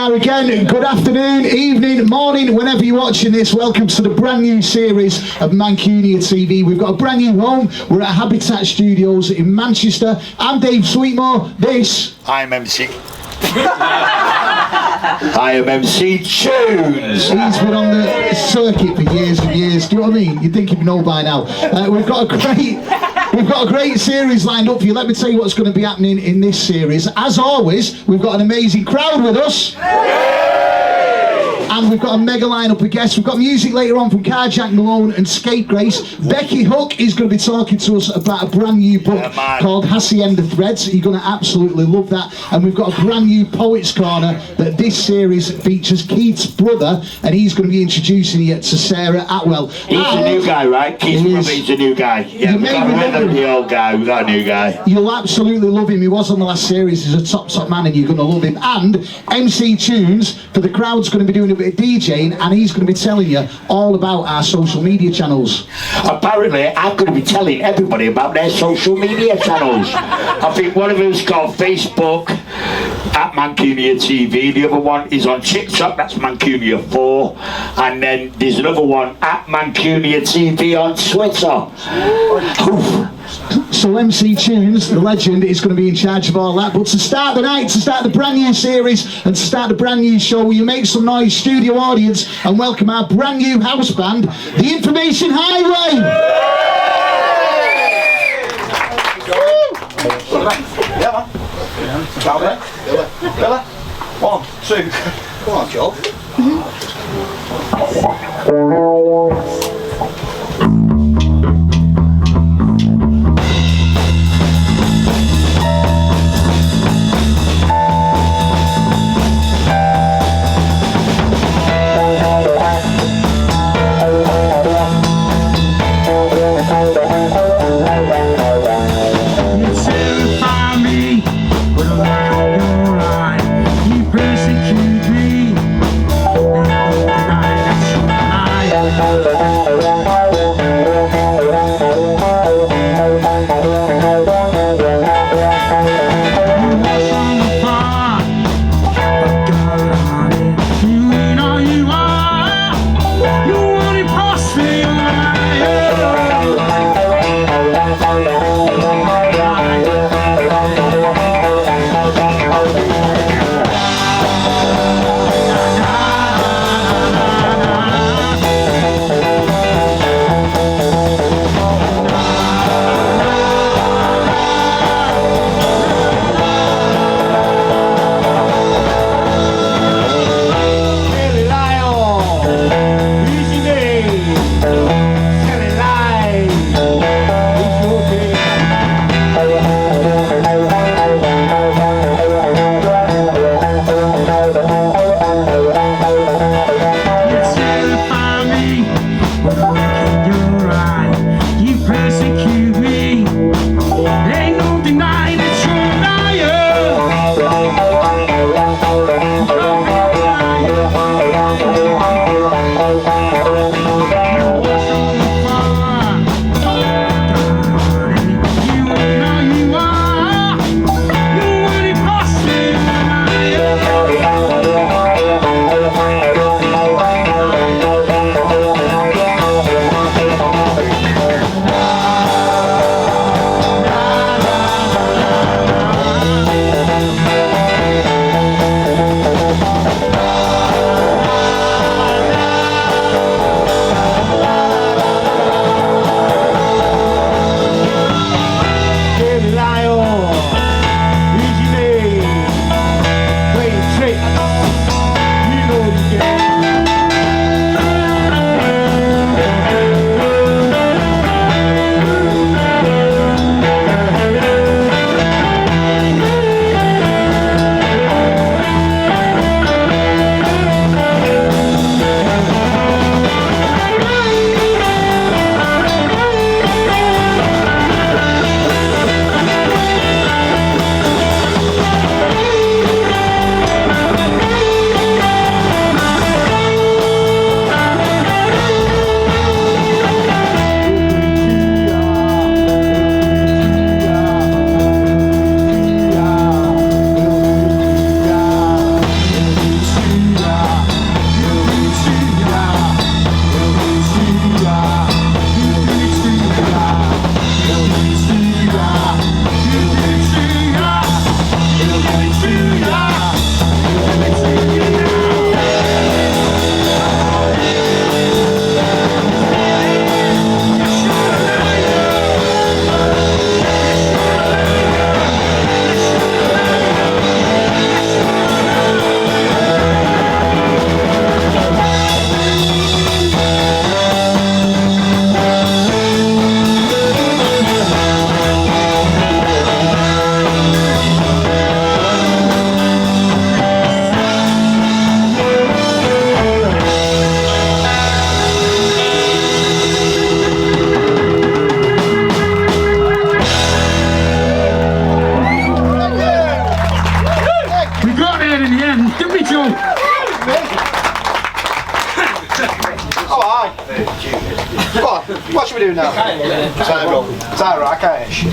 are again. Good afternoon, evening, morning, whenever you're watching this. Welcome to the brand new series of Mancunia TV. We've got a brand new home. We're at Habitat Studios in Manchester. I'm Dave Sweetmore. This... I'm MC. I am MC Tunes. He's been on the circuit for years and years. Do you know what I mean? You'd think you'd know by now. We've got a great series lined up for you. Let me tell you what's going to be happening in this series. As always, we've got an amazing crowd with us. And we've got a mega lineup of guests. We've got music later on from Carjack Mallone and Scapegrace. Becky Hook is going to be talking to us about a brand new book called Hacienda Threads. You're going to absolutely love that. And we've got a brand new Poets Corner that this series features Keith's brother, and he's going to be introducing you to Sarah Attwell. He's a new guy, right? Keith's brother, he's a new guy. Yeah, we've got rid of the old guy. We've got a new guy. You'll absolutely love him. He was on the last series. He's a top man, and you're going to love him. And MC Tunes, for the crowd's going to be doing a bit of DJing, and he's going to be telling you all about our social media channels. Apparently, I'm going to be telling everybody about their social media channels. I think one of them's called Facebook, at Mancunia TV. The other one is on TikTok, that's Mancunia 4. And then there's another one, at Mancunia TV on Twitter. So MC Tunes, the legend, is going to be in charge of all that. But to start the night, to start the brand new series, and to start the brand new show, will you make some noise, studio audience, and welcome our brand new house band, The Information Highway! Yeah, man. Bella. 1, 2. Come on, Joe. What should we do now? Tyro, I can't hear shit.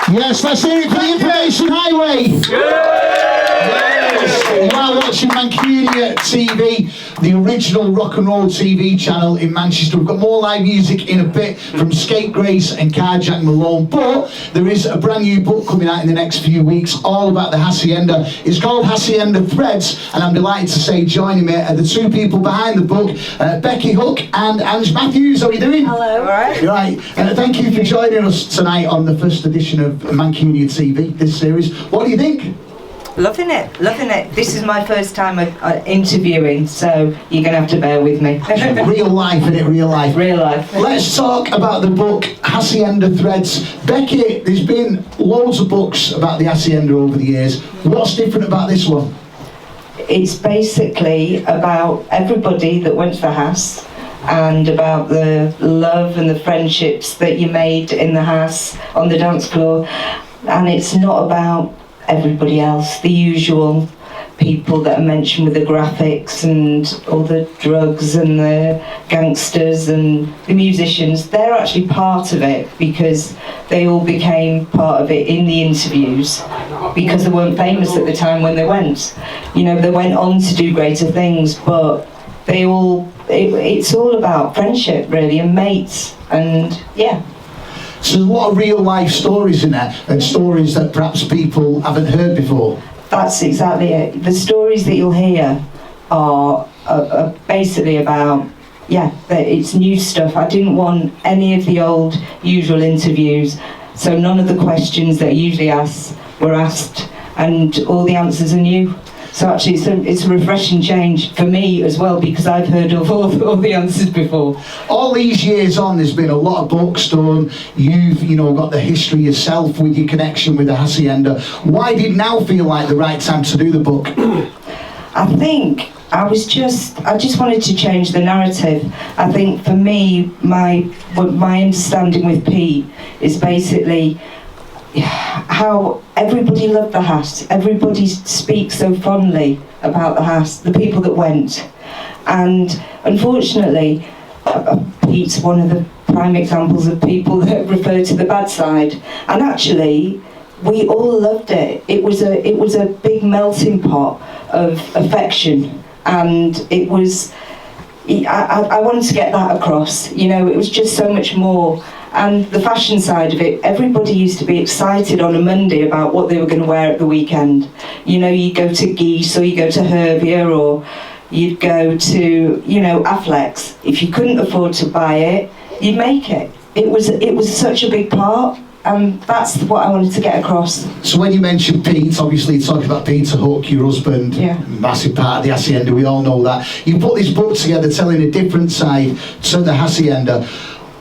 Yes, let's hear it for the Information Highway. Yes. You are watching Mancunia TV. the original rock and roll TV channel in Manchester. We've got more live music in a bit from Scapegrace and Carjack Mallone, but there is a brand new book coming out in the next few weeks all about the Hacienda. It's called Hacienda Threads, and I'm delighted to say joining me are the two people behind the book, Becky Hook and Mathews. How are you doing? Hello. All right. You're right. Thank you for joining us tonight on the first edition of Mancunia TV, this series. What do you think? Loving it, loving it. This is my first time interviewing, so you're going to have to bear with me. Real life, isn't it? Real life. Real life. Let's talk about the book Hacienda Threads. Becky, there's been loads of books about the Hacienda over the years. What's different about this one? It's basically about everybody that went to the house and about the love and the friendships that you made in the house, on the dance floor. And it's not about everybody else, the usual people that are mentioned with the graphics and all the drugs and the gangsters and the musicians. They're actually part of it because they all became part of it in the interviews because they weren't famous at the time when they went. You know, they went on to do greater things, but they all, it's all about friendship really, and mates, and yeah. So there's a lot of real life stories in there, and stories that perhaps people haven't heard before. That's exactly it. The stories that you'll hear are basically about, it's new stuff. I didn't want any of the old usual interviews, so none of the questions that are usually asked were asked, and all the answers are new. So actually it's a refreshing change for me as well, because I've heard of all the answers before. All these years on, there's been a lot of books done. You've got the history yourself with your connection with the Hacienda. Why did now feel like the right time to do the book? I think I just wanted to change the narrative. I think for me, my understanding with Pete is basically how everybody loved the house. Everybody speaks so fondly about the house, the people that went. And unfortunately, Pete's one of the prime examples of people that refer to the bad side. And actually, we all loved it. It was a big melting pot of affection, and it was. I wanted to get that across. You know, it was just so much more. And the fashion side of it, everybody used to be excited on a Monday about what they were going to wear at the weekend. You know, you go to Geese, or you go to Hervia, or you'd go to, Affleck's. If you couldn't afford to buy it, you'd make it. It was such a big part, and that's what I wanted to get across. So when you mentioned Pete, obviously you're talking about Peter Hook, your husband, massive part of the Hacienda, we all know that. You put this book together telling a different side to the Hacienda.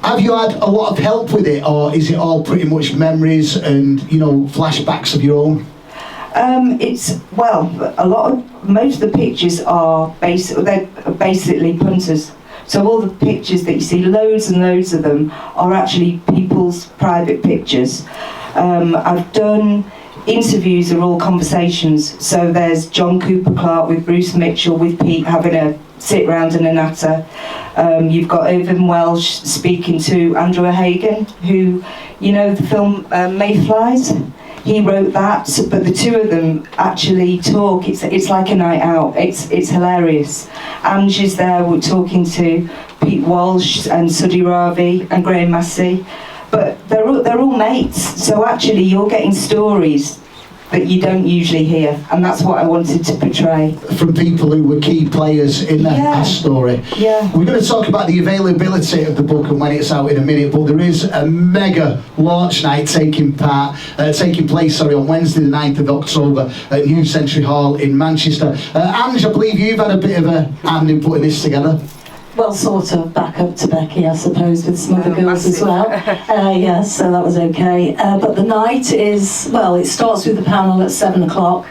Have you had a lot of help with it, or is it all pretty much memories and, flashbacks of your own? Most of the pictures are basically punters. So all the pictures that you see, loads and loads of them, are actually people's private pictures. I've done interviews, are all conversations. So there's John Cooper Clarke with Bruce Mitchell with Pete having a sit round and a natter. You've got Irvin Welsh speaking to Andrew Hagen, who, the film Mayflies. He wrote that, but the two of them actually talk. It's like a night out. It's hilarious. Ange is there. We're talking to Pete Walsh and Sudhi Ravi and Graham Massey, but they're all mates. So actually, you're getting stories that you don't usually hear, and that's what I wanted to portray. From people who were key players in that story. Yeah. We're going to talk about the availability of the book and when it's out in a minute, but there is a mega launch night taking place on Wednesday the 9th of October at New Century Hall in Manchester. Ange, I believe you've had a bit of a hand in putting this together. Well, sort of back up to Becky, I suppose, with some other girls as well. Yes, so that was okay. But the night is, it starts with the panel at 7 o'clock.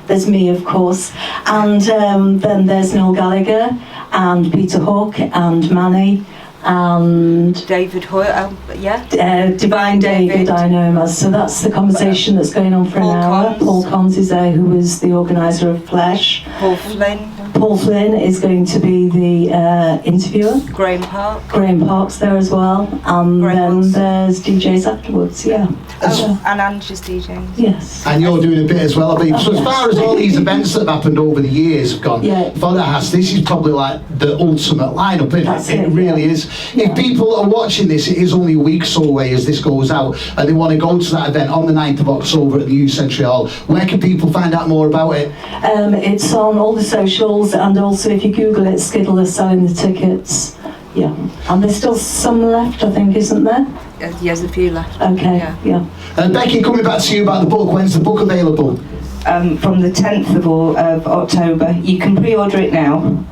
There's me, of course. And then there's Noel Gallagher and Peter Hook and Manny and David Hoyle, Divine David, I know him as. So that's the conversation that's going on for an hour. Paul Cons is there, who was the organiser of Flesh. Paul Flynn. Paul Flynn is going to be the interviewer. Graham Park. Graham Park's there as well. And then there's DJs afterwards, yeah. And Angie's DJing. Yes. And you're doing a bit as well, I mean. So as far as all these events that have happened over the years have gone, Vodahas, this is probably like the ultimate lineup, isn't it? It really is. If people are watching this, it is only a week or so away as this goes out, and they want to go to that event on the 9th of October at the New Century Hall. Where can people find out more about it? It's on all the socials, and also if you Google it, Skiddle is selling the tickets. Yeah, and there's still some left, I think, isn't there? There's a few left. Okay, yeah. And Becky, coming back to you about the book, when's the book available? From the 10th of October. You can pre-order it now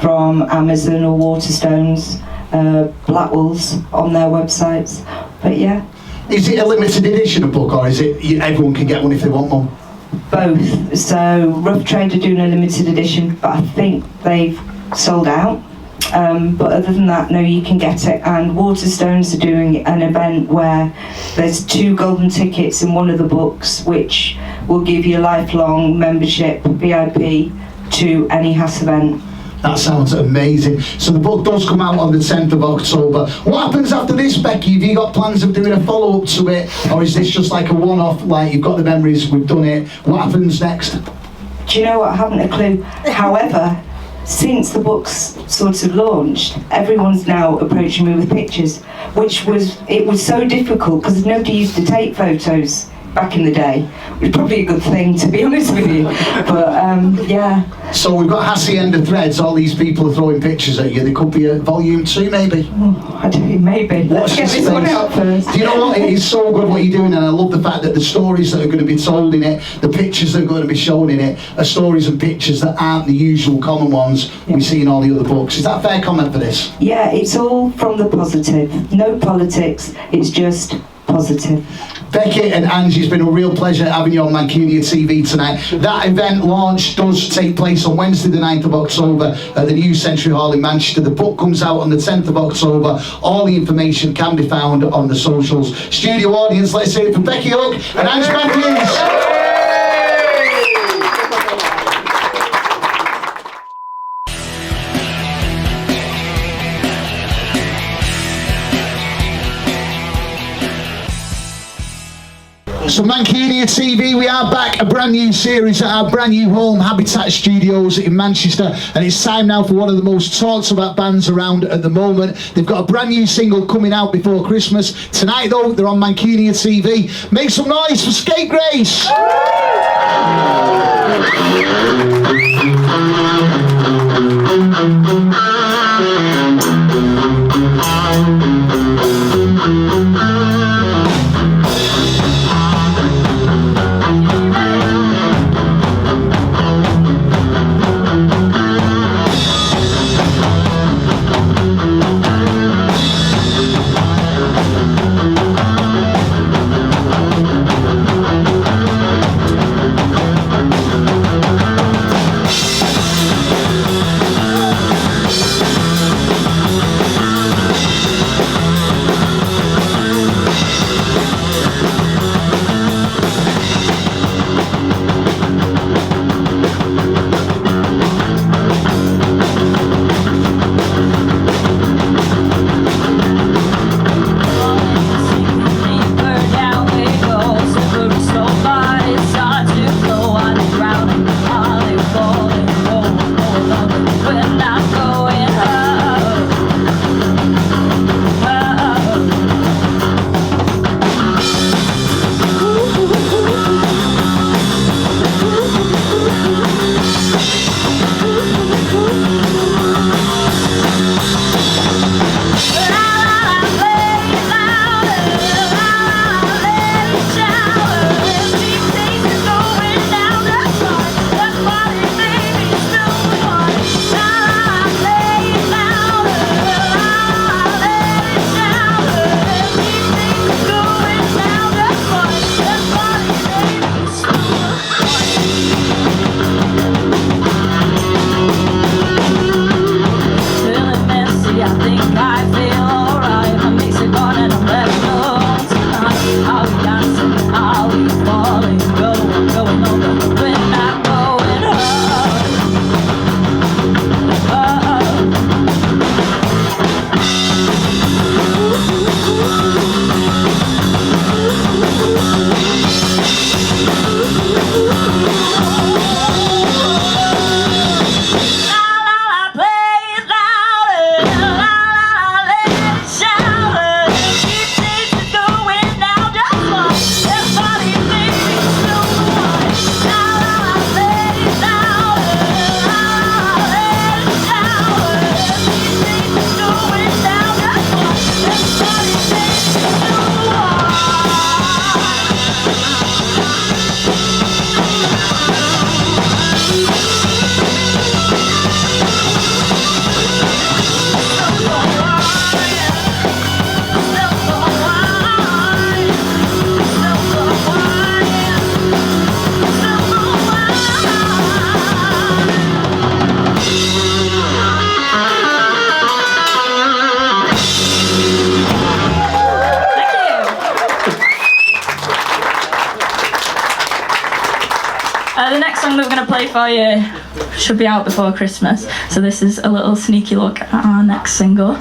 from Amazon or Waterstones, Blackwell's on their websites. But yeah. Is it a limited edition of book, or is it everyone can get one if they want one? Both. So Rough Trade are doing a limited edition, but I think they've sold out. But other than that, no, you can get it. And Waterstones are doing an event where there's 2 golden tickets in one of the books, which will give you a lifelong membership, VIP, to any HAS event. That sounds amazing. So the book does come out on the 10th of October. What happens after this, Becky? Have you got plans of doing a follow-up to it? Or is this just like a one-off, like you've got the memories, we've done it? What happens next? Do you know what? I haven't a clue. However, since the book's sort of launched, everyone's now approaching me with pictures, it was so difficult because nobody used to take photos back in the day. It was probably a good thing, to be honest with you. But yeah. So we've got Hacienda Threads, all these people are throwing pictures at you. There could be a volume 2 maybe. Oh, I don't know, maybe. Let's get this one out first. Do you know what? It is so good what you're doing, and I love the fact that the stories that are going to be told in it, the pictures that are going to be shown in it, are stories and pictures that aren't the usual common ones we see in all the other books. Is that a fair comment for this? Yeah, it's all from the positive. No politics, it's just positive. Becky and Angie, it's been a real pleasure having you on Mancunia TV tonight. That event launch does take place on Wednesday the 9th of October at the New Century Hall in Manchester. The book comes out on the 10th of October. All the information can be found on the socials. Studio audience, let's hear it for Becky Hook and Angie Mathews. So Mancunia TV, we are back, a brand new series at our brand new home, Habitat Studios in Manchester, and it's time now for one of the most talked about bands around at the moment. They've got a brand new single coming out before Christmas. Tonight though, they're on Mancunia TV. Make some noise for Scapegrace! song that we're going to play for you should be out before Christmas. So this is a little sneaky look at our next single.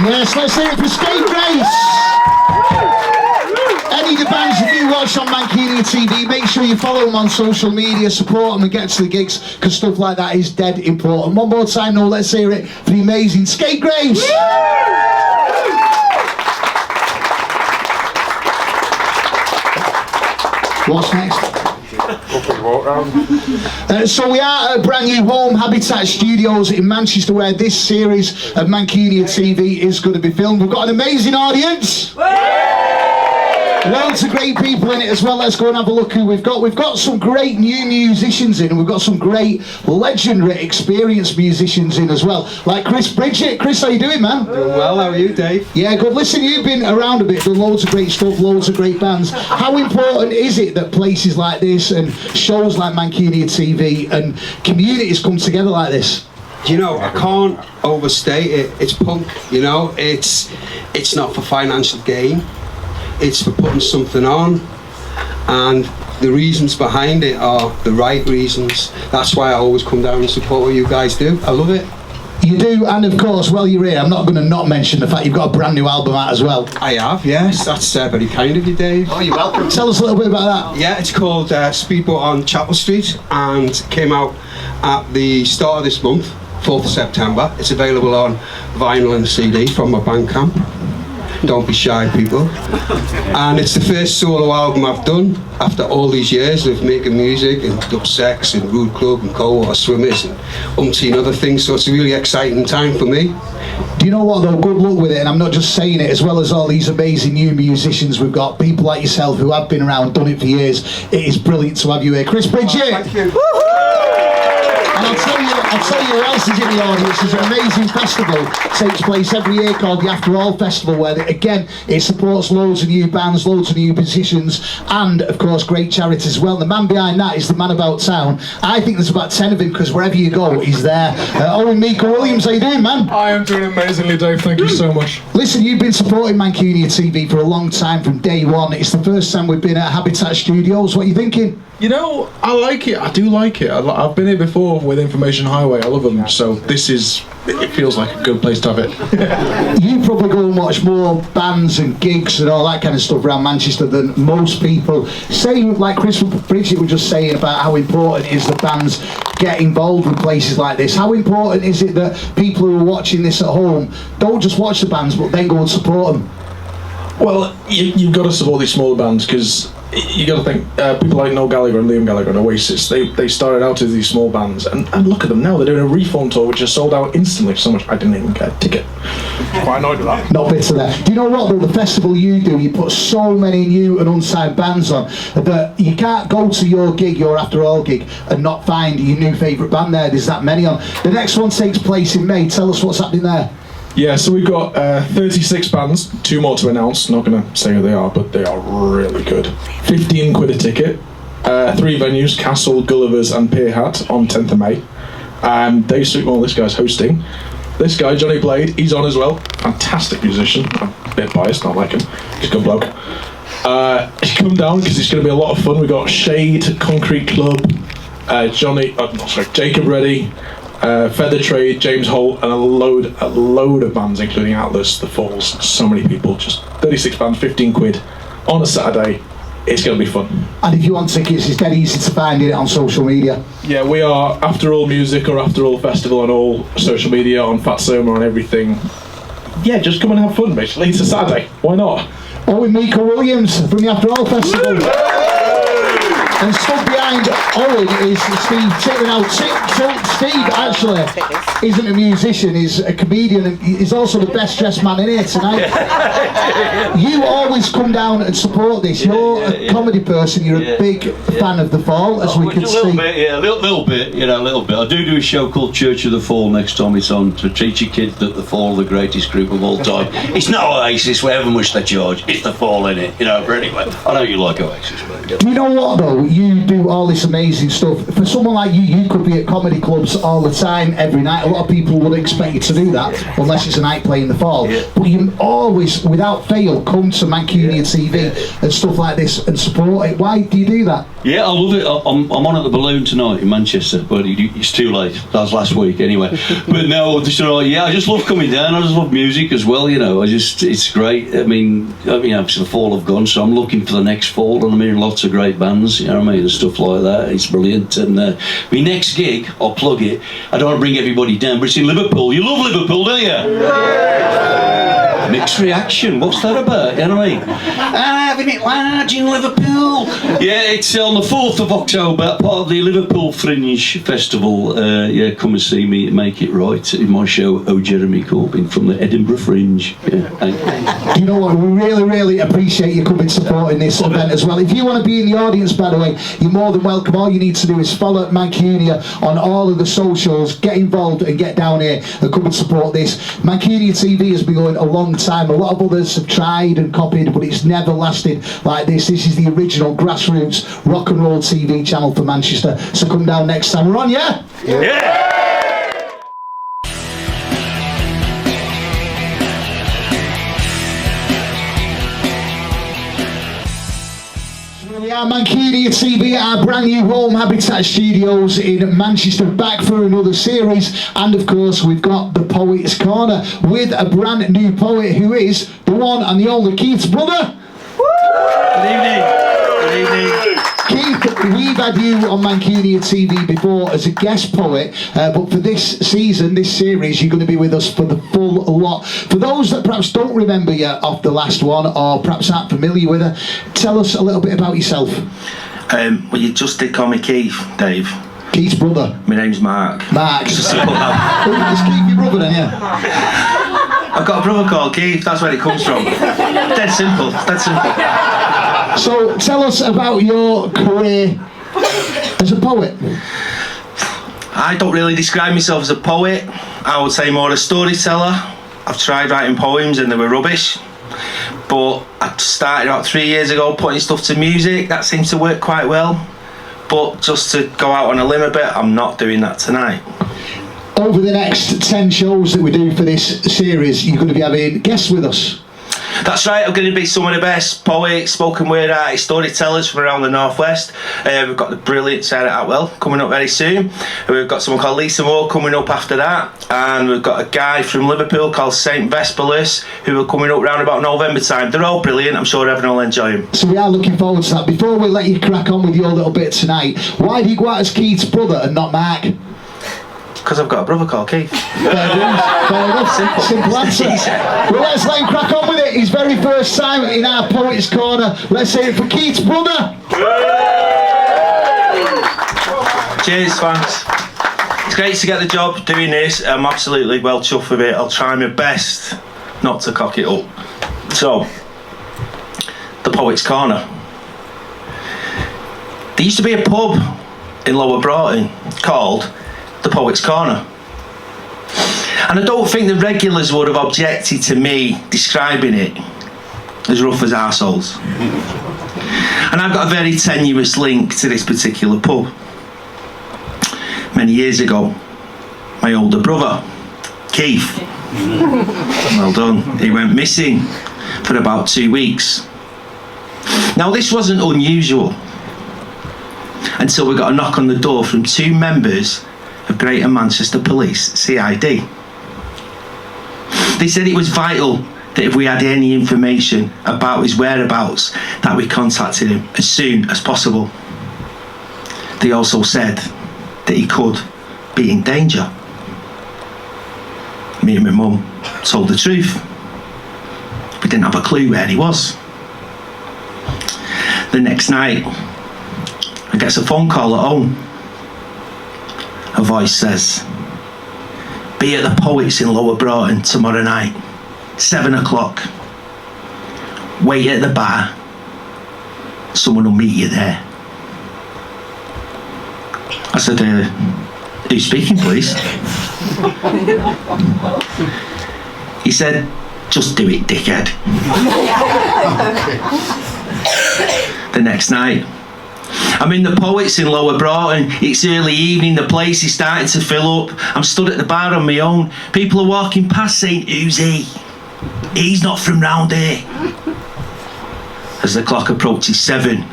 Yes, let's hear it for Scapegrace. Any of the bands that you watch on Mancunian TV, make sure you follow them on social media, support them and get to the gigs, because stuff like that is dead important. One more time now, let's hear it for the amazing Scapegrace. What's next? So we are at a brand new home, Habitat Studios in Manchester, where this series of Mancunian TV is going to be filmed. We've got an amazing audience. Loads of great people in it as well. Let's go and have a look who we've got. We've got some great new musicians in, and we've got some great legendary experienced musicians in as well, like Chris Bridget. Chris, how you doing, man? Doing well, how are you, Dave? Yeah, good. Listen, you've been around a bit, done loads of great stuff, loads of great bands. How important is it that places like this and shows like Mancunian TV and communities come together like this? You know, I can't overstate it. It's punk, you know. It's not for financial gain. It's for putting something on, and the reasons behind it are the right reasons. That's why I always come down and support what you guys do. I love it. You do, and of course, while you're here, I'm not going to not mention the fact you've got a brand new album out as well. I have, yes. That's very kind of you, Dave. Oh, you're welcome. Tell us a little bit about that. Yeah, it's called Speedboat on Chapel Street, and came out at the start of this month, 4th of September. It's available on vinyl and CD from my Bandcamp. Don't be shy, people. And it's the first solo album I've done after all these years of making music and Dub Sex and Rude Club and Cold Water Swimmers and umpteen other things, so it's a really exciting time for me. Do you know what though, good luck with it, and I'm not just saying it, as well as all these amazing new musicians we've got, people like yourself who have been around, done it for years. It is brilliant to have you here. Chris Bridget! Oh, thank you. And I'll tell you who else is in the audience. There's an amazing festival takes place every year called the After All Festival, where again it supports loads of new bands, loads of new musicians, and of course great charities as well. The man behind that is the man about town. I think there's about 10 of him, because wherever you go he's there. Owen Mika Williams, how you doing, man? I am doing amazingly, Dave, thank you so much. Listen, you've been supporting Mancunia TV for a long time, from day one. It's the first time we've been at Habitat Studios. What are you thinking? You know, I like it. I do like it. I've been here before with Information Highway. I love them. So it feels like a good place to have it. You probably go and watch more bands and gigs and all that kind of stuff around Manchester than most people. Say, like Chris Bridget was just saying about how important it is that bands get involved with places like this. How important is it that people who are watching this at home don't just watch the bands but then go and support them? Well, you've got to support these smaller bands, because you got to think people like Noel Gallagher and Liam Gallagher and Oasis. They started out as these small bands, and look at them now. They're doing a Reform tour which is sold out instantly. So much I didn't even get a ticket. Quite annoyed with that. Not bitter there. Do you know what though? The festival you do, you put so many new and unsigned bands on that you can't go to your gig, your After All gig, and not find your new favourite band there. There's that many on. The next one takes place in May. Tell us what's happening there. Yeah, so we've got 36 bands, 2 more to announce. Not going to say who they are, but they are really good. 15 quid a ticket. 3 venues, Castle, Gulliver's and Pierhat on 10th of May. Dave Sweetmore, this guy's hosting. This guy, Johnny Blade, he's on as well. Fantastic musician. I'm a bit biased, not like him. He's a good bloke. Come down, because it's going to be a lot of fun. We've got Shade, Concrete Club, Jacob Reddy, Feather Trade, James Holt, and a load of bands, including Atlas, The Falls. So many people. Just 36 bands, 15 quid on a Saturday. It's going to be fun. And if you want tickets, it's dead easy to find it on social media. Yeah, we are After All Music or After All Festival on all social media, on Fatsoma, on everything. Yeah, just come and have fun, basically. It's a Saturday. Why not? Owen Mika Williams from the After All Festival. And stood behind Owen is Steve Tittle. Steve actually isn't a musician, he's a comedian, and he's also the best dressed man in here tonight. You always come down and support this. You're a comedy person, you're a big fan of The Fall, as we can see. A little bit. I do a show called Church of the Fall next time it's on, to teach your kids that The Fall are the greatest group of all time. It's not Oasis, whatever much they charge, it's The Fall in it, but anyway, I know you like Oasis, mate. Do you know what though? You do all this amazing stuff. For someone like you could be at comedy clubs all the time, every night. A lot of people would expect you to do that, unless it's a night playing The Fall. But you always, without fail, come to Mancunia TV and stuff like this and support it. Why do you do that? Yeah, I love it. I'm on at the Balloon tonight in Manchester, but it's too late. That was last week anyway. But no, I just love coming down. I just love music as well, it's great. I mean, obviously The Fall have gone, so I'm looking for the next Fall, and I'm hearing lots of great bands, and stuff like that. It's brilliant. And my next gig, I'll plug it. I don't want to bring everybody down, but it's in Liverpool. You love Liverpool, don't you? Mixed reaction. What's that about? You know what I mean? Having it large in Liverpool. Yeah, it's on the 4th of October, part of the Liverpool Fringe Festival. Come and see me Make It Right in my show, Oh Jeremy Corbyn, from the Edinburgh Fringe. Yeah, thank you. Do you know what? We really, really appreciate you coming supporting this event as well. If you want to be in the audience, by the way, you're more than welcome. All you need to do is follow Mancunia on all of the socials, get involved and get down here and come and support this. Mancunia TV has been going a long time. A lot of others have tried and copied, but it's never lasted like this. This is the original grassroots rock and roll TV channel for Manchester. So come down next time. We're on, yeah? Yeah! Here we are, Mancunia TV at our brand new home Habitat Studios in Manchester, back for another series. And of course, we've got the Poet's Corner with a brand new poet who is the one and the only Keith's brother. Good evening. Good evening. Keith, we've had you on Mancunia TV before as a guest poet, but for this season, this series, you're going to be with us for the full lot. For those that perhaps don't remember you off the last one, or perhaps aren't familiar with her, tell us a little bit about yourself. Well, you just did call me Keith, Dave. Keith's brother. My name's Mark. Mark. It's a simple name. Is Keith your brother then, yeah? I've got a brother called Keith, that's where it comes from. Dead simple, dead simple. So tell us about your career as a poet. I don't really describe myself as a poet. I would say more a storyteller. I've tried writing poems and they were rubbish. But I started about 3 years ago putting stuff to music. That seems to work quite well. But just to go out on a limb a bit, I'm not doing that tonight. Over the next 10 shows that we do for this series, you're going to be having guests with us. That's right, I'm going to be some of the best poets, spoken word artists, storytellers from around the northwest. We've got the brilliant Sarah Attwell coming up very soon. We've got someone called Lisa Moore coming up after that. And we've got a guy from Liverpool called Saint Vesperus who are coming up round about November time. They're all brilliant, I'm sure everyone will enjoy them. So we are looking forward to that. Before we let you crack on with your little bit tonight, why do you go out as Keith's brother and not Mark? Because I've got a brother called Keith. Fair enough. Simple answer. Well, let's let him crack on with it. His very first time in our Poet's Corner. Let's say it for Keith's brother. Cheers, thanks. It's great to get the job doing this. I'm absolutely well chuffed with it. I'll try my best not to cock it up. So, the Poet's Corner. There used to be a pub in Lower Broughton called the Poet's Corner. And I don't think the regulars would have objected to me describing it as rough as arseholes. And I've got a very tenuous link to this particular pub. Many years ago, my older brother, Keith, well done, he went missing for about 2 weeks. Now this wasn't unusual until we got a knock on the door from 2 members of Greater Manchester Police, CID. They said it was vital that if we had any information about his whereabouts, that we contacted him as soon as possible. They also said that he could be in danger. Me and my mum told the truth. We didn't have a clue where he was. The next night, I get a phone call at home. A voice says, "Be at the Poets in Lower Broughton tomorrow night, 7 o'clock. Wait at the bar. Someone will meet you there." I said, "Who's speaking, please?" He said, "Just do it, dickhead." The next night, I'm in the Poets in Lower Broughton. It's early evening, the place is starting to fill up. I'm stood at the bar on my own. People are walking past saying, "Who's he? He's not from round here." As the clock approaches 7,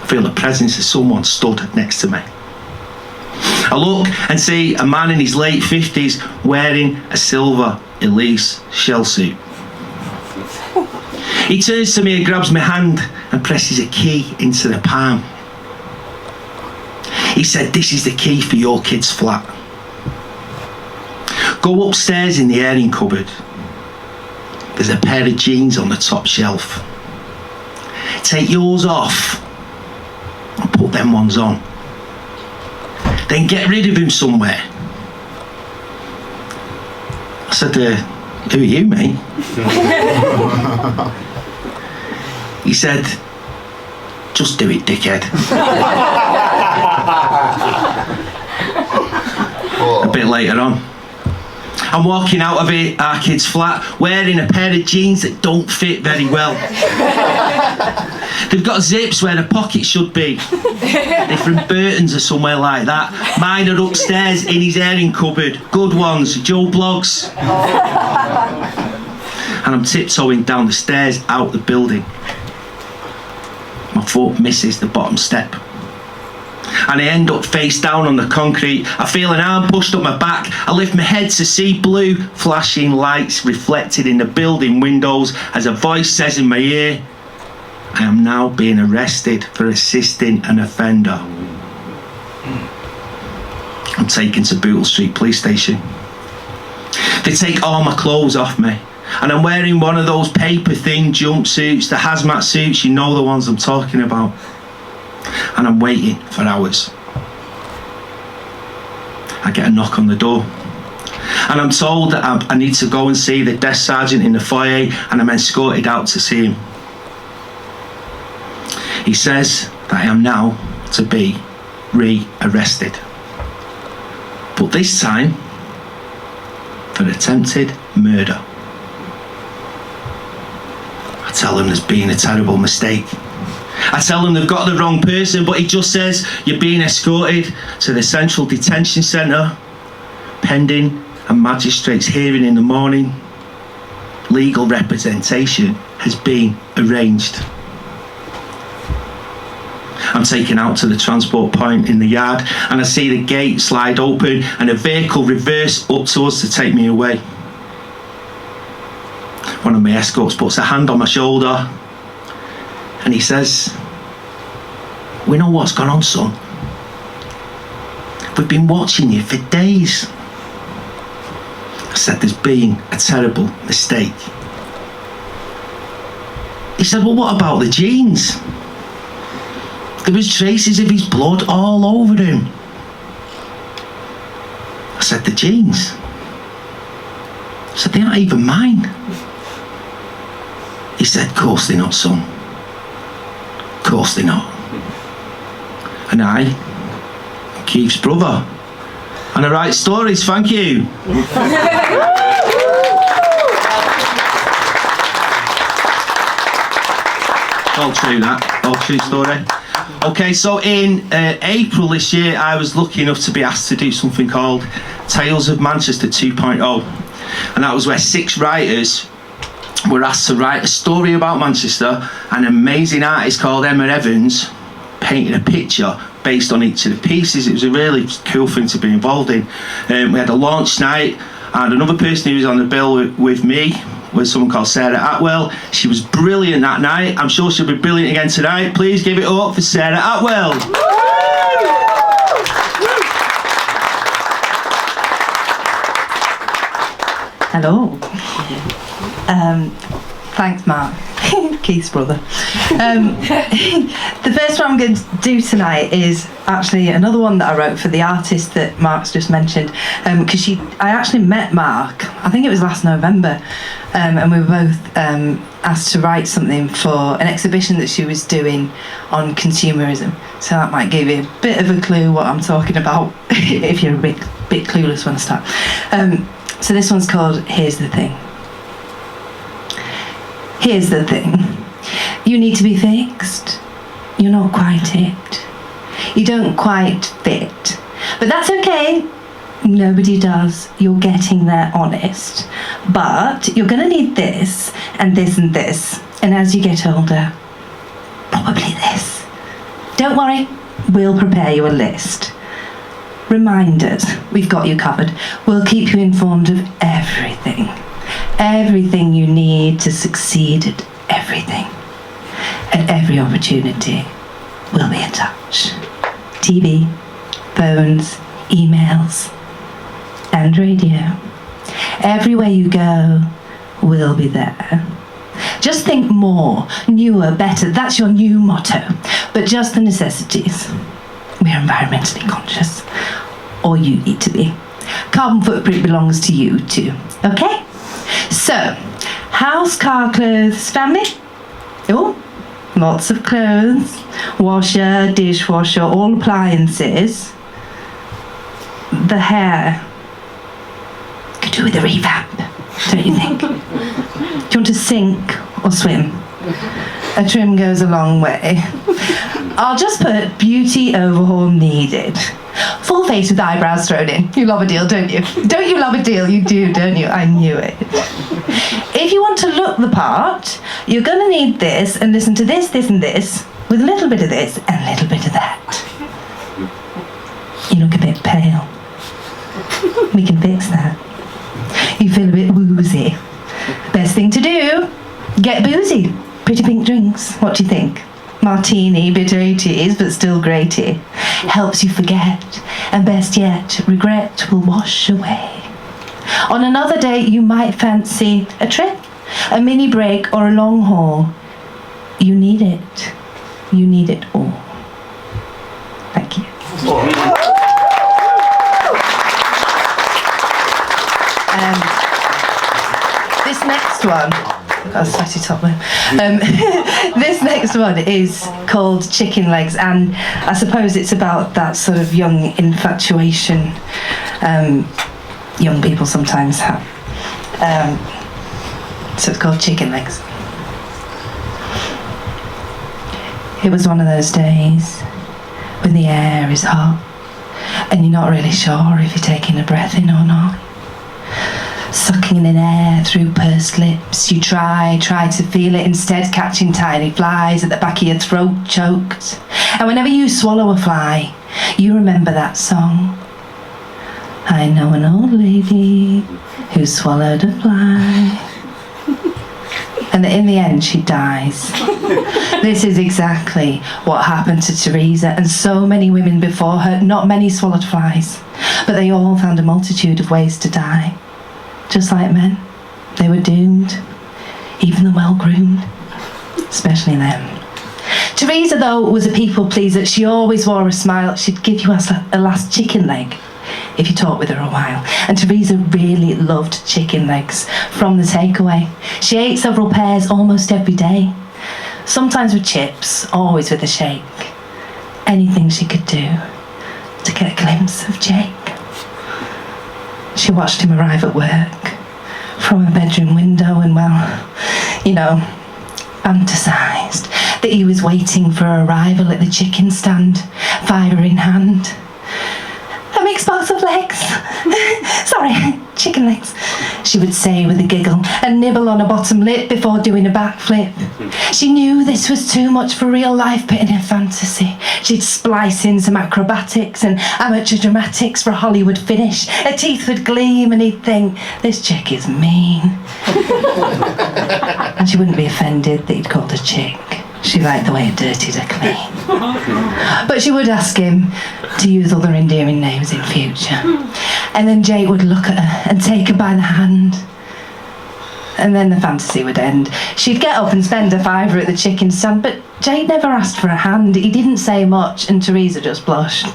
I feel the presence of someone stood next to me. I look and see a man in his late 50s wearing a silver Elise shell suit. He turns to me and grabs my hand and presses a key into the palm. He said, "This is the key for your kid's flat. Go upstairs in the airing cupboard. There's a pair of jeans on the top shelf. Take yours off and put them ones on. Then get rid of him somewhere." I said, "Who are you, mate?" He said, "Just do it, dickhead." A bit later on, I'm walking out of our kid's flat wearing a pair of jeans that don't fit very well. They've got zips where the pockets should be. They're from Burton's or somewhere like that. Mine are upstairs in his airing cupboard. Good ones, Joe Bloggs. And I'm tiptoeing down the stairs out the building. My My foot misses the bottom step. And I end up face down on the concrete. I feel an arm pushed up my back. I lift my head to see blue flashing lights reflected in the building windows as a voice says in my ear, I am now being arrested for assisting an offender. I'm taken to Bootle Street Police Station. They take all my clothes off me, and I'm wearing one of those paper thin jumpsuits, the hazmat suits, you know the ones I'm talking about. And I'm waiting for hours. I get a knock on the door, and I'm told that I need to go and see the desk sergeant in the foyer, and I'm escorted out to see him. He says that I am now to be re-arrested, but this time for attempted murder. I tell him there's been a terrible mistake. I tell him they've got the wrong person, but he just says you're being escorted to the Central Detention Centre, pending a magistrate's hearing in the morning. Legal representation has been arranged. I'm taken out to the transport point in the yard, and I see the gate slide open and a vehicle reverse up to us to take me away. One of my escorts puts a hand on my shoulder and he says, we know what's gone on, son. We've been watching you for days. I said, there's been a terrible mistake. He said, well, what about the jeans? There was traces of his blood all over him. I said, the jeans? I said, they're not even mine. He said, of course they're not, son. Of course they're not. And I'm Keith's brother. And I write stories, thank you. All true, that. All true story. Okay, so in April this year, I was lucky enough to be asked to do something called Tales of Manchester 2.0. And that was where 6 writers were asked to write a story about Manchester. An amazing artist called Emma Evans painted a picture based on each of the pieces. It was a really cool thing to be involved in. We had a launch night, and another person who was on the bill with me was someone called Sarah Attwell. She was brilliant that night. I'm sure she'll be brilliant again tonight. Please give it up for Sarah Attwell. Hello. Thanks, Mark. Keith's brother. The first one I'm going to do tonight is actually another one that I wrote for the artist that Mark's just mentioned, because I actually met Mark, I think it was last November, and we were both asked to write something for an exhibition that she was doing on consumerism. So that might give you a bit of a clue what I'm talking about if you're a bit clueless when I start. So this one's called Here's the Thing. Here's the thing. You need to be fixed. You're not quite it. You don't quite fit. But that's okay. Nobody does. You're getting there honest. But you're going to need this and this and this. And as you get older, probably this. Don't worry. We'll prepare you a list. Reminders. We've got you covered. We'll keep you informed of everything. Everything you need to succeed at everything. At every opportunity, we'll be in touch. TV, phones, emails, and radio. Everywhere you go, we'll be there. Just think more, newer, better. That's your new motto. But just the necessities. We're environmentally conscious. Or you need to be. Carbon footprint belongs to you too. Okay? So, house, car, clothes, family? Oh, lots of clothes. Washer, dishwasher, all appliances. The hair could do with a revamp, don't you think? Do you want to sink or swim? A trim goes a long way. I'll just put beauty overhaul needed. For full face with eyebrows thrown in. You love a deal, don't you? Don't you love a deal? You do, don't you? I knew it. If you want to look the part, you're going to need this and listen to this, this and this, with a little bit of this and a little bit of that. You look a bit pale. We can fix that. You feel a bit woozy. Best thing to do, get boozy. Pretty pink drinks. What do you think? Martini, bitter 80s, but still grey-tea. Helps you forget. And best yet, regret will wash away. On another day, you might fancy a trip, a mini break, or a long haul. You need it. You need it all. Thank you. This next one, got a sweaty top there. This next one is called Chicken Legs, and I suppose it's about that sort of young infatuation young people sometimes have. So it's called Chicken Legs. It was one of those days when the air is hot and you're not really sure if you're taking a breath in or not. Sucking in air through pursed lips, you try to feel it, instead catching tiny flies at the back of your throat choked. And whenever you swallow a fly, you remember that song. I know an old lady who swallowed a fly. And in the end she dies. This is exactly what happened to Teresa and so many women before her. Not many swallowed flies, but they all found a multitude of ways to die. Just like men, they were doomed, even the well-groomed, especially them. Teresa, though, was a people pleaser. She always wore a smile. She'd give you a last chicken leg if you talked with her a while. And Teresa really loved chicken legs from the takeaway. She ate several pairs almost every day, sometimes with chips, always with a shake. Anything she could do to get a glimpse of Jake. She watched him arrive at work from a bedroom window and, well, you know, fantasised that he was waiting for her arrival at the chicken stand, fire in hand. A mixed box of legs. Sorry, chicken legs, she would say with a giggle and nibble on a bottom lip before doing a backflip. She knew this was too much for real life, but in her fantasy, she'd splice in some acrobatics and amateur dramatics for a Hollywood finish. Her teeth would gleam and he'd think, this chick is mean. And she wouldn't be offended that he'd called her chick. She liked the way it dirtied her clean. But she would ask him to use other endearing names in future. And then Jake would look at her and take her by the hand. And then the fantasy would end. She'd get up and spend a fiver at the chicken stand, but Jake never asked for a hand. He didn't say much, and Teresa just blushed.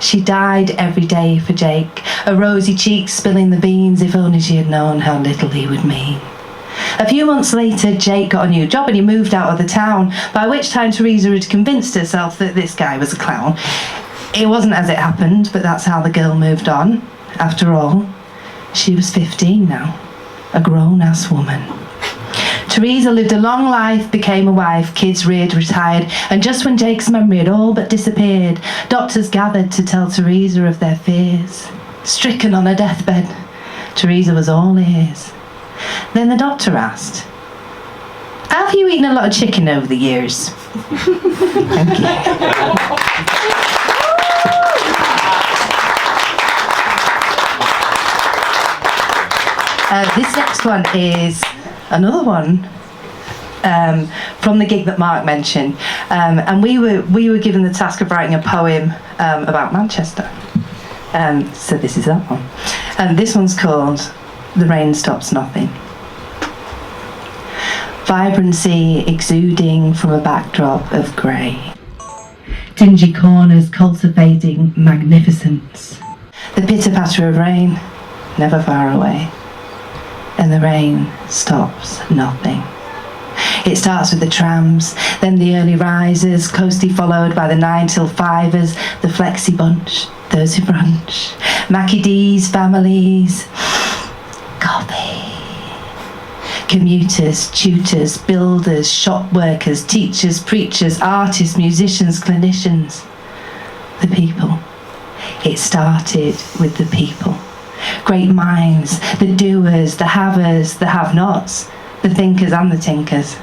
She died every day for Jake, her rosy cheeks spilling the beans, if only she had known how little he would mean. A few months later, Jake got a new job and he moved out of the town, by which time Teresa had convinced herself that this guy was a clown. It wasn't as it happened, but that's how the girl moved on. After all, she was 15 now, a grown-ass woman. Teresa lived a long life, became a wife, kids reared, retired, and just when Jake's memory had all but disappeared, doctors gathered to tell Teresa of their fears. Stricken on her deathbed, Teresa was all ears. Then the doctor asked, have you eaten a lot of chicken over the years? Thank you. This next one is another one from the gig that Mark mentioned, and we were given the task of writing a poem about Manchester. So this is that one, and this one's called The Rain Stops Nothing. Vibrancy exuding from a backdrop of grey. Dingy corners cultivating magnificence. The pitter-patter of rain, never far away. And the rain stops nothing. It starts with the trams, then the early risers, closely followed by the 9 till 5ers, the flexi bunch, those who brunch, Mackie D's families, coffee. Commuters, tutors, builders, shop workers, teachers, preachers, artists, musicians, clinicians, the people. It started with the people. Great minds, the doers, the havers, the have-nots, the thinkers and the tinkers.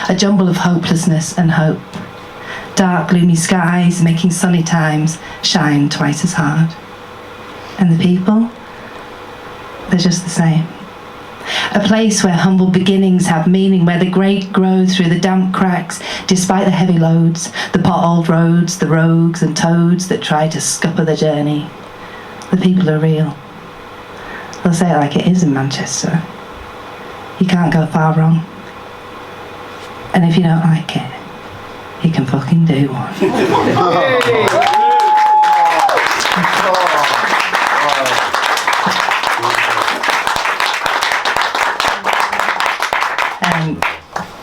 A jumble of hopelessness and hope. Dark, gloomy skies making sunny times shine twice as hard. And the people? They're just the same. A place where humble beginnings have meaning, where the great grow through the damp cracks, despite the heavy loads, the potholed roads, the rogues and toads that try to scupper the journey. The people are real. They'll say it like it is in Manchester. You can't go far wrong. And if you don't like it, you can fucking do one.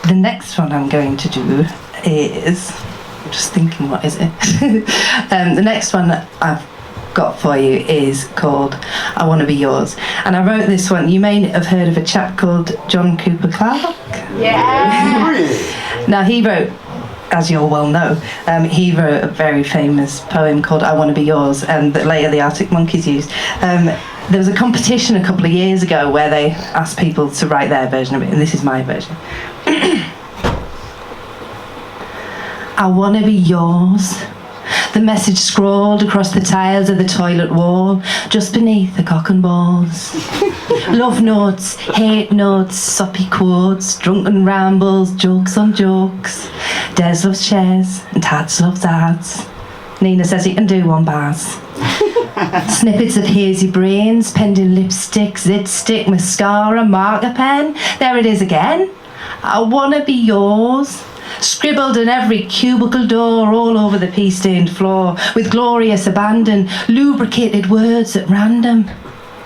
The next one I'm going to do is, I'm just thinking, what is it? The next one that I've got for you is called I Want to Be Yours. And I wrote this one, you may have heard of a chap called John Cooper Clarke. Yeah. Now he wrote, as you all well know, he wrote a very famous poem called I Want to Be Yours, and that later the Arctic Monkeys used. There was a competition a couple of years ago where they asked people to write their version of it, and this is my version. I want to be yours. The message scrawled across the tiles of the toilet wall, just beneath the cock and balls. Love notes, hate notes, soppy quotes, drunken rambles, jokes on jokes. Des loves chairs, and Tats loves ads. Nina says he can do one bars. Snippets of hazy brains, penned in lipstick, zit stick, mascara, marker pen. There it is again. I want to be yours. Scribbled in every cubicle door, all over the pea-stained floor, with glorious abandon, lubricated words at random.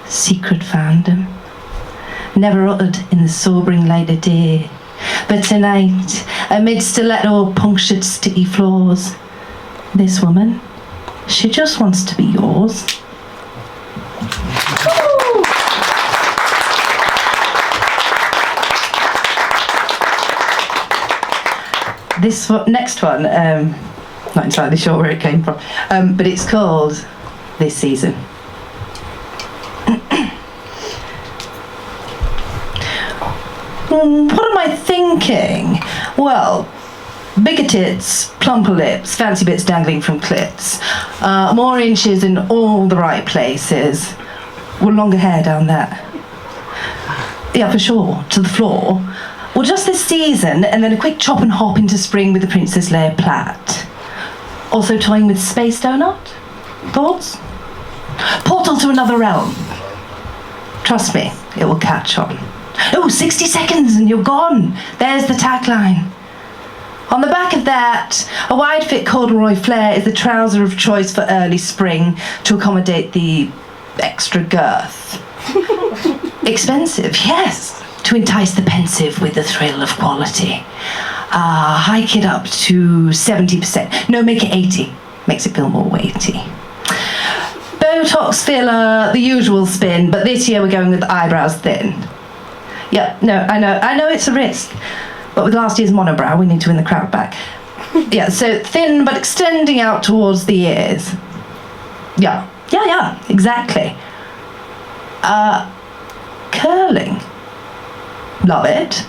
Secret fandom. Never uttered in the sobering light of day. But tonight, amid stiletto punctured sticky floors, this woman, she just wants to be yours. This next one, not entirely sure where it came from, but it's called This Season. What am I thinking? Well, bigger tits, plumper lips, fancy bits dangling from clits, more inches in all the right places, with longer hair down there. Yeah, for sure, to the floor. Well, just this season, and then a quick chop and hop into spring with the Princess Leia plait. Also toying with space donut? Thoughts? Portal to another realm. Trust me, it will catch on. Oh, 60 seconds and you're gone. There's the tagline. On the back of that, a wide-fit corduroy flare is the trouser of choice for early spring to accommodate the extra girth. Expensive, yes. To entice the pensive with the thrill of quality. Hike it up to 70%. No, make it 80. Makes it feel more weighty. Botox filler, the usual spin, but this year we're going with the eyebrows thin. Yeah, no, I know it's a risk. But with last year's monobrow, we need to win the crowd back. Yeah, so thin but extending out towards the ears. Yeah, exactly. Curling. Love it.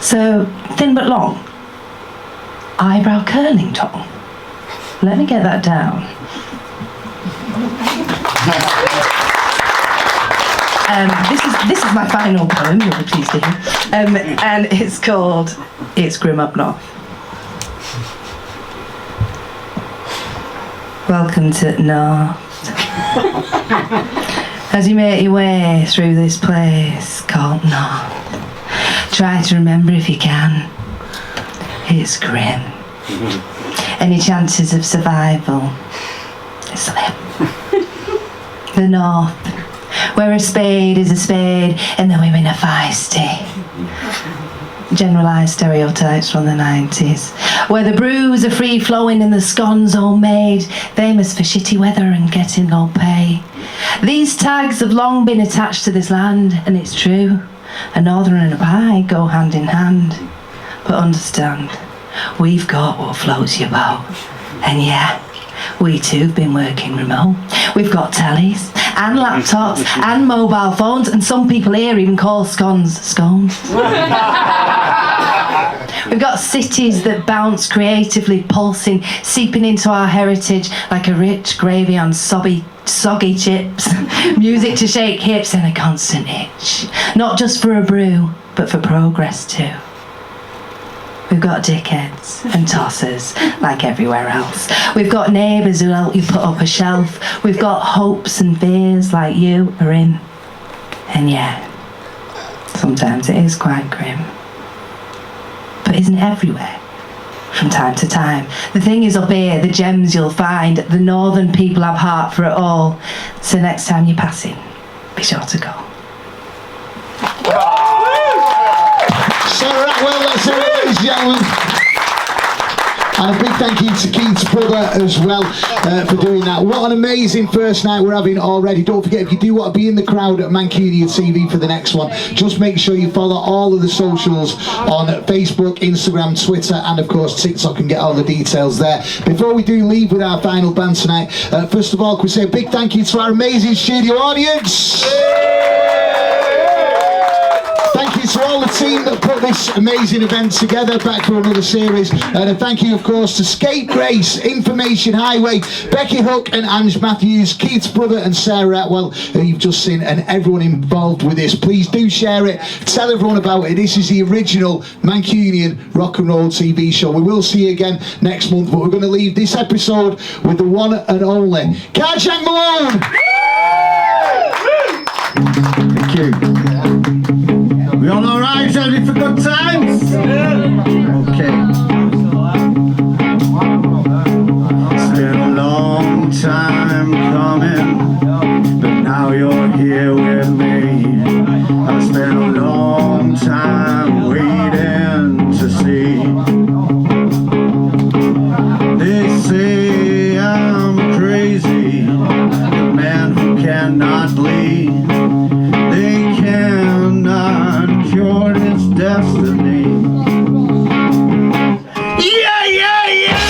So, thin but long. Eyebrow curling tongue. Let me get that down. This is my final poem, you'll be pleased to hear. And it's called It's Grim Up North. Welcome to North. As you make your way through this place called North, try to remember if you can, it's grim. Any chances of survival? Slim. The North, where a spade is a spade and the women are feisty. Generalised stereotypes from the 90s, where the brews are free-flowing and the scones all made, famous for shitty weather and getting low pay. These tags have long been attached to this land, and it's true, a northern and a pie go hand in hand. But understand, we've got what floats your boat, and yeah, We too have been working remote. We've got tellies and laptops and mobile phones, and some people here even call scones scones. We've got cities that bounce creatively, pulsing, seeping into our heritage like a rich gravy on soggy chips, music to shake hips and a constant itch. Not just for a brew, but for progress too. We've got dickheads and tossers, like everywhere else. We've got neighbours who'll help you put up a shelf. We've got hopes and fears like you are in. And yeah, sometimes it is quite grim. But isn't it everywhere? From time to time. The thing is up here, the gems you'll find. The northern people have heart for it all. So next time you're passing, be sure to go. Sarah Attwell, that's it, ladies and gentlemen. And a big thank you to Keith's brother as well for doing that. What an amazing first night we're having already. Don't forget, if you do want to be in the crowd at Mancunia TV for the next one, just make sure you follow all of the socials on Facebook, Instagram, Twitter, and of course TikTok, and get all the details there. Before we do leave with our final band tonight, first of all, can we say a big thank you to our amazing studio audience. Thank you to all the team that put this amazing event together, back for another series. And a thank you, of course, to Scapegrace, Information Highway, Becky Hook and Mathews, Keith's brother and Sarah Attwell, who you've just seen, and everyone involved with this. Please do share it, tell everyone about it. This is the original Mancunian rock and roll TV show. We will see you again next month, but we're going to leave this episode with the one and only Carjack Mallone. Thank you. We all alright? Ready for good times? Okay. It's been a long time coming, but now you're here with me. I've spent a long time waiting to see. They say I'm crazy, the man who cannot bleed. They cannot cure this destiny. Yeah, yeah, yeah!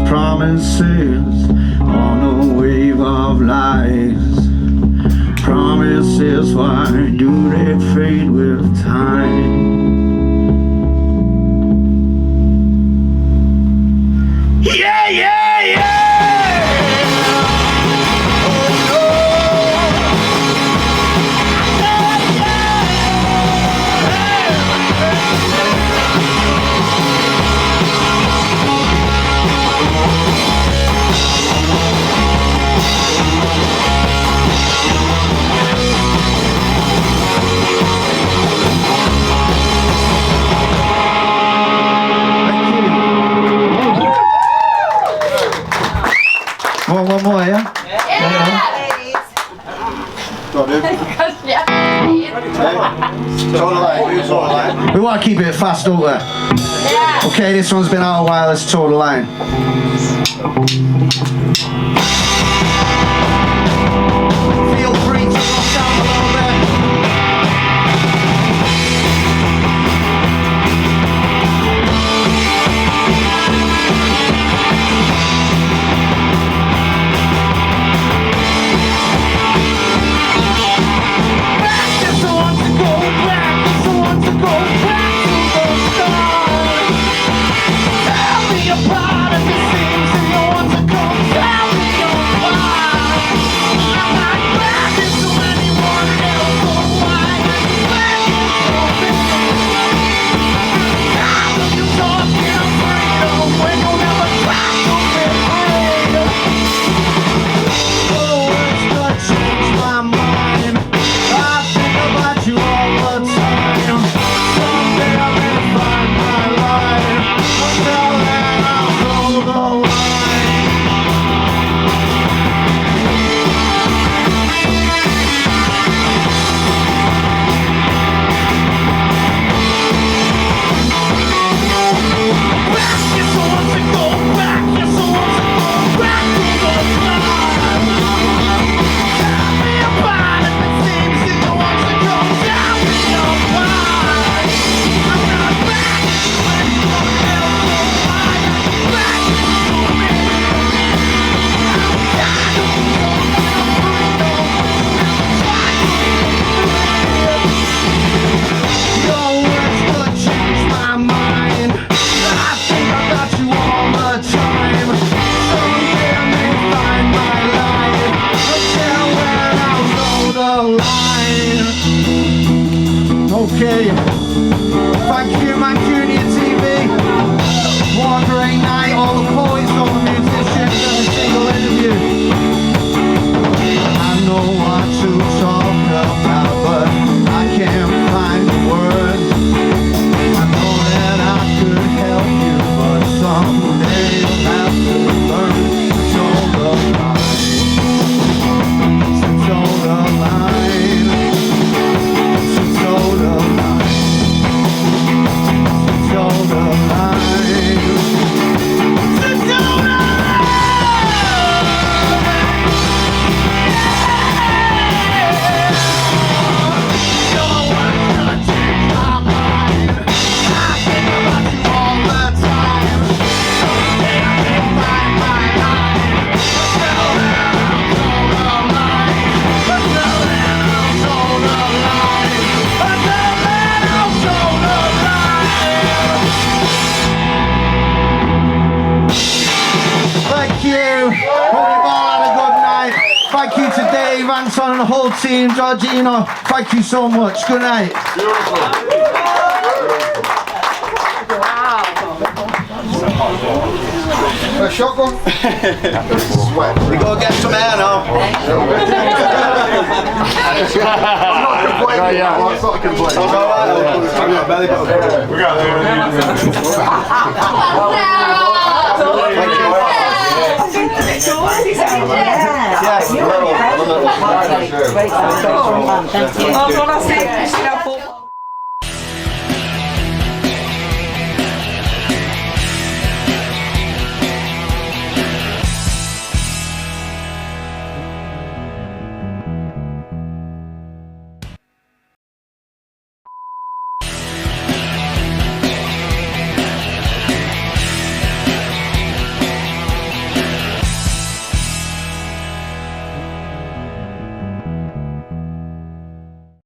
Promises on a wave of lies. Promises, why do they fade with time? Yeah, yeah, yeah! One more, yeah? We want to keep it fast, don't we? Yeah. Okay, this one's been out a while, let's toe the line. Feel free to rock down a little bit. Okay. Thank you, Mancunia TV. What a great night. All the poets, all the musicians, every single interview. I know what to talk about, but I can't find the words. I know that I could help you, but someday you'll have to learn to toe the line. To toe the line. To toe the line. To toe the line. To toe the line. Thank you. Hope you've all had a good night. Thank you to Dave, Anton and the whole team. Georgino, thank you so much. Good night. A shotgun? We gotta get some air now. It's not a complaint. We got Yes.